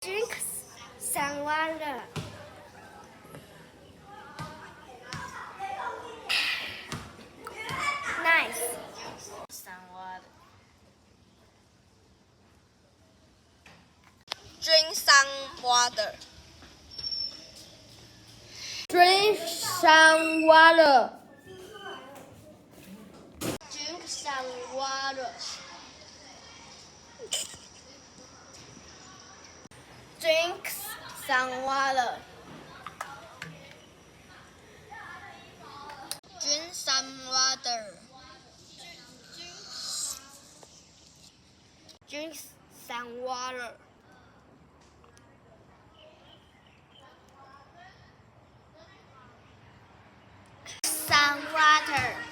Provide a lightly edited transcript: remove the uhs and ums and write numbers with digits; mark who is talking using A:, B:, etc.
A: Drink some water. Nice.
B: Some water. Drink some water.
A: Drink some water. Drink some water. Drink some water.
B: Drink some water.
A: Drink some water. Some water.